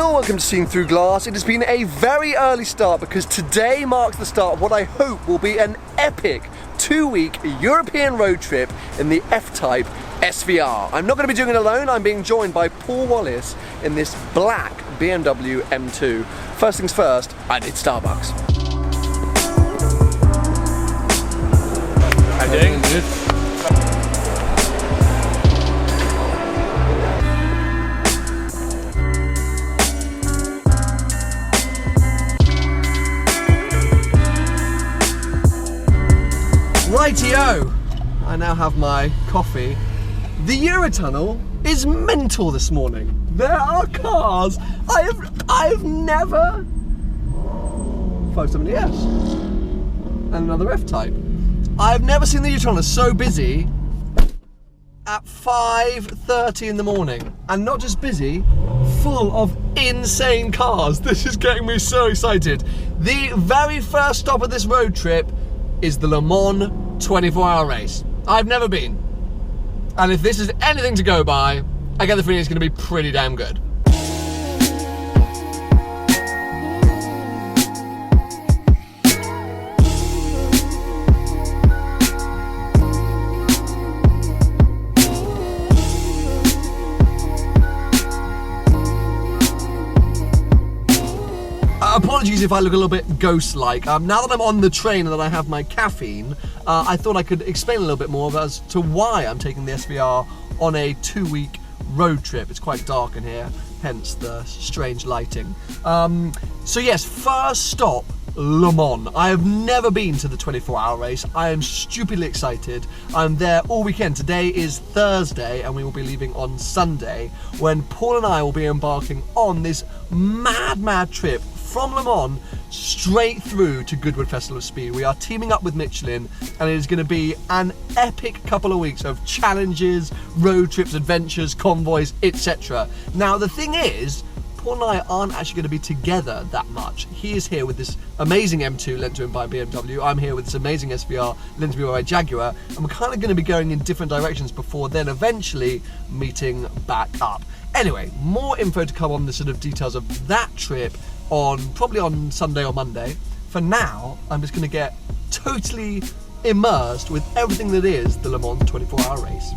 channel, welcome to Seeing Through Glass. It has been a very early start because today marks the start of what I hope will be an epic 2-week European road trip in the F-Type SVR. I'm not going to be doing it alone, I'm being joined by Paul Wallace in this black BMW M2. First things first, I need Starbucks. How you doing? Good. Rightio! I now have my coffee. The Eurotunnel is mental this morning. There are cars. I have never 570S and another F-Type. I have never seen the Eurotunnel so busy at 5:30 in the morning, and not just busy, full of insane cars. This is getting me so excited. The very first stop of this road trip is the Le Mans 24-hour race. I've never been. And if this is anything to go by, I get the feeling it's going to be pretty damn good. Apologies if I look a little bit ghost-like. Now that I'm on the train and that I have my caffeine, I thought I could explain a little bit more as to why I'm taking the SVR on a 2-week road trip. It's quite dark in here, hence the strange lighting. So yes, first stop, Le Mans. I have never been to the 24-hour race. I am stupidly excited. I'm there all weekend. Today is Thursday and we will be leaving on Sunday, when Paul and I will be embarking on this mad trip from Le Mans straight through to Goodwood Festival of Speed. We are teaming up with Michelin and it is going to be an epic couple of weeks of challenges, road trips, adventures, convoys, etc. Now the thing is, Paul and I aren't actually going to be together that much. He is here with this amazing M2 lent to him by BMW. I'm here with this amazing SVR lent to me by Jaguar, and we're kind of going to be going in different directions before then eventually meeting back up. Anyway, more info to come on the sort of details of that trip probably on Sunday or Monday. For now, I'm just going to get totally immersed with everything that is the Le Mans 24-hour race.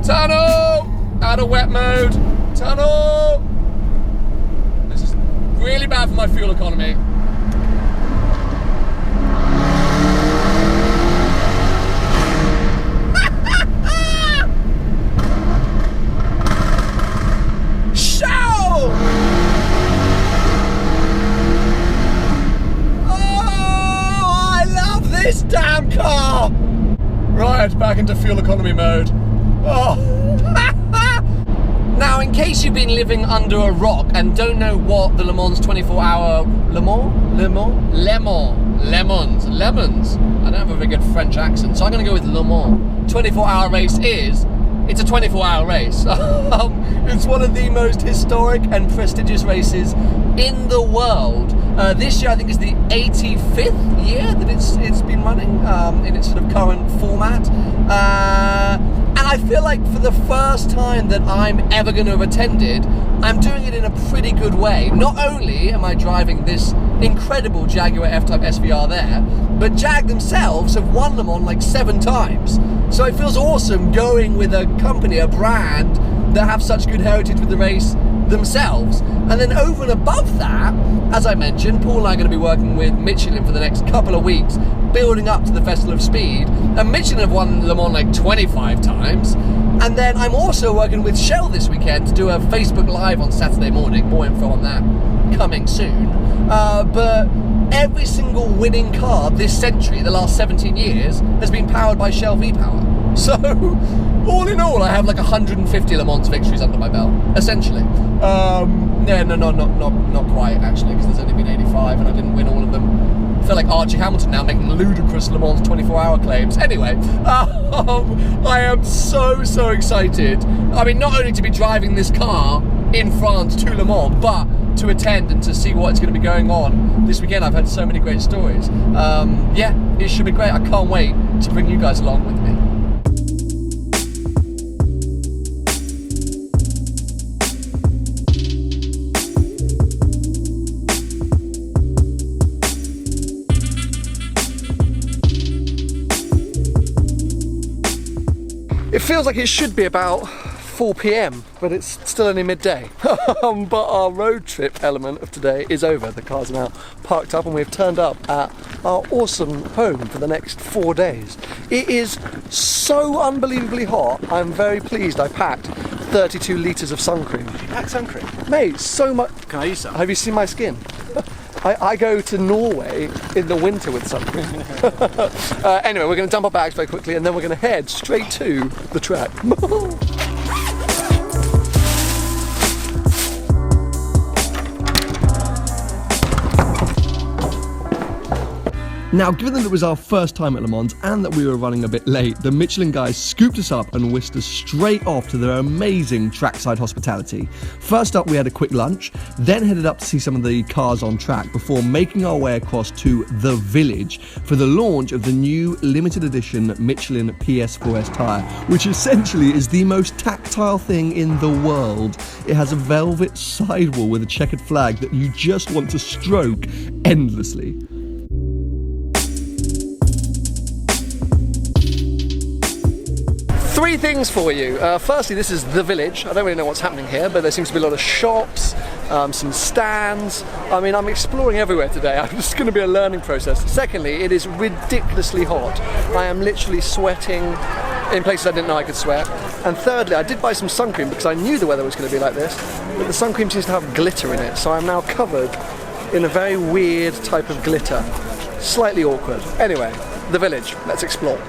Tunnel! Out of wet mode. Tunnel! This is really bad for my fuel economy. Show! Oh, I love this damn car! Right, back into fuel economy mode. Oh. Now, in case you've been living under a rock and don't know what the Le Mans 24-hour LeMans. I don't have a very good French accent, so I'm going to go with Le Mans 24-hour race is. It's a 24-hour race. It's one of the most historic and prestigious races in the world. This year, I think, is the 85th year that it's been running in its sort of current format. And I feel like for the first time that I'm ever going to have attended, I'm doing it in a pretty good way. Not only am I driving this incredible Jaguar F-Type SVR there, but Jag themselves have won them on like 7 times. So it feels awesome going with a company, a brand, that have such good heritage with the race themselves. And then over and above that, as I mentioned, Paul and I are going to be working with Michelin for the next couple of weeks, building up to the Festival of Speed. And Michelin have won Le Mans like 25 times. And then I'm also working with Shell this weekend to do a Facebook Live on Saturday morning. More info on that coming soon. But every single winning car this century, the last 17 years, has been powered by Shell V-Power. So, all in all, I have like 150 Le Mans victories under my belt, essentially. No, not quite, actually, because there's only been 85. feel like Archie Hamilton now making ludicrous Le Mans 24-hour claims. Anyway, I am so excited. I mean, not only to be driving this car in France to Le Mans, but to attend and to see what's going to be going on this weekend. I've heard so many great stories. Yeah, it should be great. I can't wait to bring you guys along with me. It feels like it should be about 4 p.m, but it's still only midday. But our road trip element of today is over. The car's now parked up and we've turned up at our awesome home for the next 4 days. It is so unbelievably hot. I'm very pleased I packed 32 litres of sun cream. You packed sun cream? Mate, so much. Can I use some? Have you seen my skin? I go to Norway in the winter with sun cream. Anyway, we're going to dump our bags very quickly and then we're going to head straight to the track. Now, given that it was our first time at Le Mans and that we were running a bit late, the Michelin guys scooped us up and whisked us straight off to their amazing trackside hospitality. First up, we had a quick lunch, then headed up to see some of the cars on track before making our way across to The Village for the launch of the new limited edition Michelin PS4S tyre, which essentially is the most tactile thing in the world. It has a velvet sidewall with a checkered flag that you just want to stroke endlessly. Three things for you. Firstly, this is The Village. I don't really know what's happening here, but there seems to be a lot of shops, some stands. I mean, I'm exploring everywhere today. I'm just going to be a learning process. Secondly, it is ridiculously hot. I am literally sweating in places I didn't know I could sweat. And thirdly, I did buy some sun cream because I knew the weather was going to be like this, but the sun cream seems to have glitter in it, so I'm now covered in a very weird type of glitter. Slightly awkward. Anyway, The Village. Let's explore.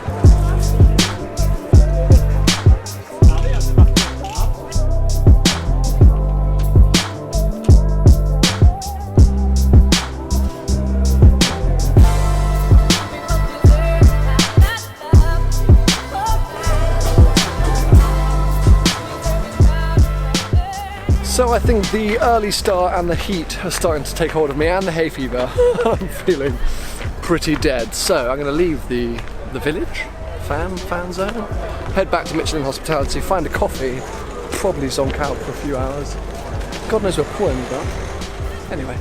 So I think the early start and the heat are starting to take hold of me, and the hay fever. I'm feeling pretty dead. So I'm going to leave the Village, fan zone, head back to Michelin Hospitality, find a coffee, probably zonk out for a few hours. God knows where Paul ended up. Anyway.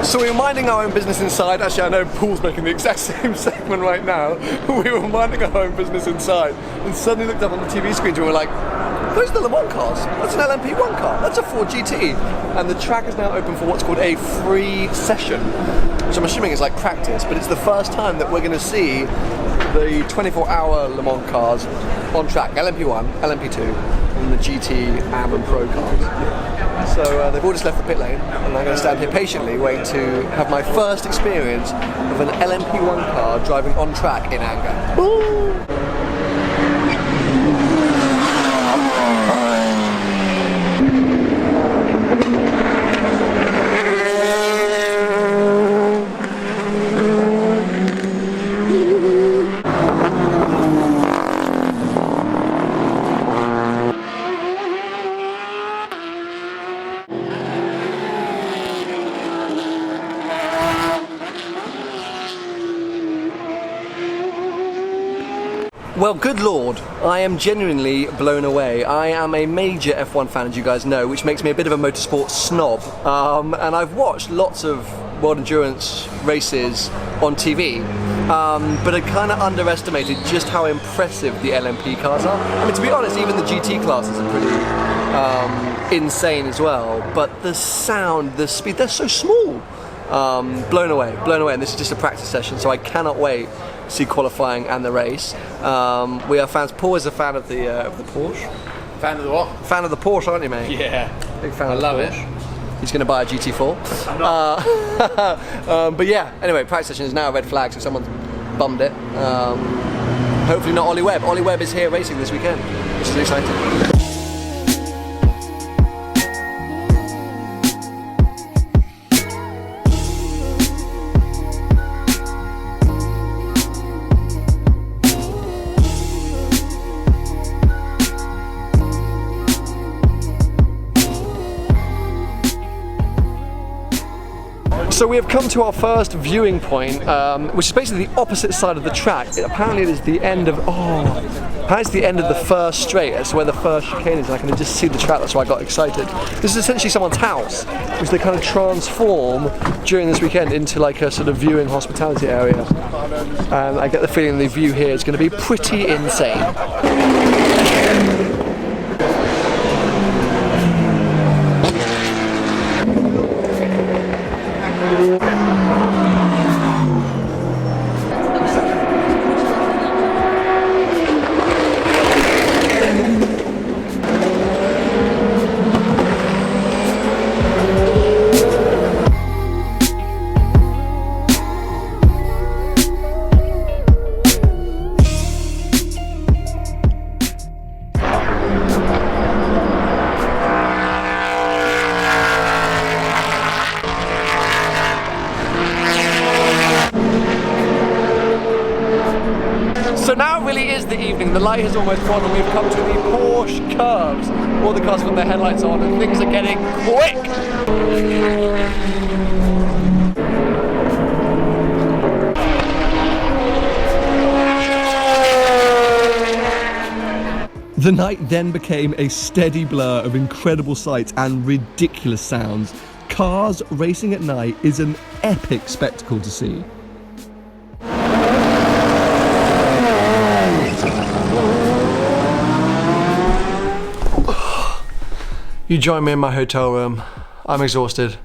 So we were minding our own business inside. Actually, I know Paul's making the exact same segment right now. We were minding our own business inside and suddenly looked up on the TV screen and we were like, those are the Le Mans cars. That's an LMP1 car. That's a Ford GT. And the track is now open for what's called a free session, which I'm assuming is like practice, but it's the first time that we're going to see the 24-hour Le Mans cars on track. LMP1, LMP2, and the GT, AM and Pro cars. So they've all just left the pit lane, and I'm going to stand here patiently waiting to have my first experience of an LMP1 car driving on track in anger. Ooh. Well, good lord, I am genuinely blown away. I am a major F1 fan, as you guys know, which makes me a bit of a motorsport snob. And I've watched lots of World Endurance races on TV, but I kind of underestimated just how impressive the LMP cars are. I mean, to be honest, even the GT classes are pretty insane as well, but the sound, the speed, they're so small. Blown away, and this is just a practice session, so I cannot wait to see qualifying and the race. We are fans. Paul is a fan of the Porsche. Fan of the what? Fan of the Porsche, aren't you, mate? Yeah. Big fan of the Porsche. It. He's going to buy a GT4. I'm not. But yeah, anyway, practice session is now a red flag, so someone's bummed it. Hopefully not Ollie Webb. Ollie Webb is here racing this weekend, which is exciting. So we have come to our first viewing point, which is basically the opposite side of the track. Apparently it is the end of, apparently it's the end of the first straight. That's where the first chicane is, and I can just see the track, that's why I got excited. This is essentially someone's house, which they kind of transform during this weekend into like a sort of viewing hospitality area. And I get the feeling the view here is going to be pretty insane. So now really is the evening, the light has almost gone and we've come to the Porsche curves. All the cars have got their headlights on and things are getting quick! The night then became a steady blur of incredible sights and ridiculous sounds. Cars racing at night is an epic spectacle to see. You join me in my hotel room. I'm exhausted.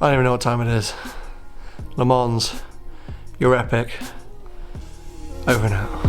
I don't even know what time it is. Le Mans, you're epic. Over and out.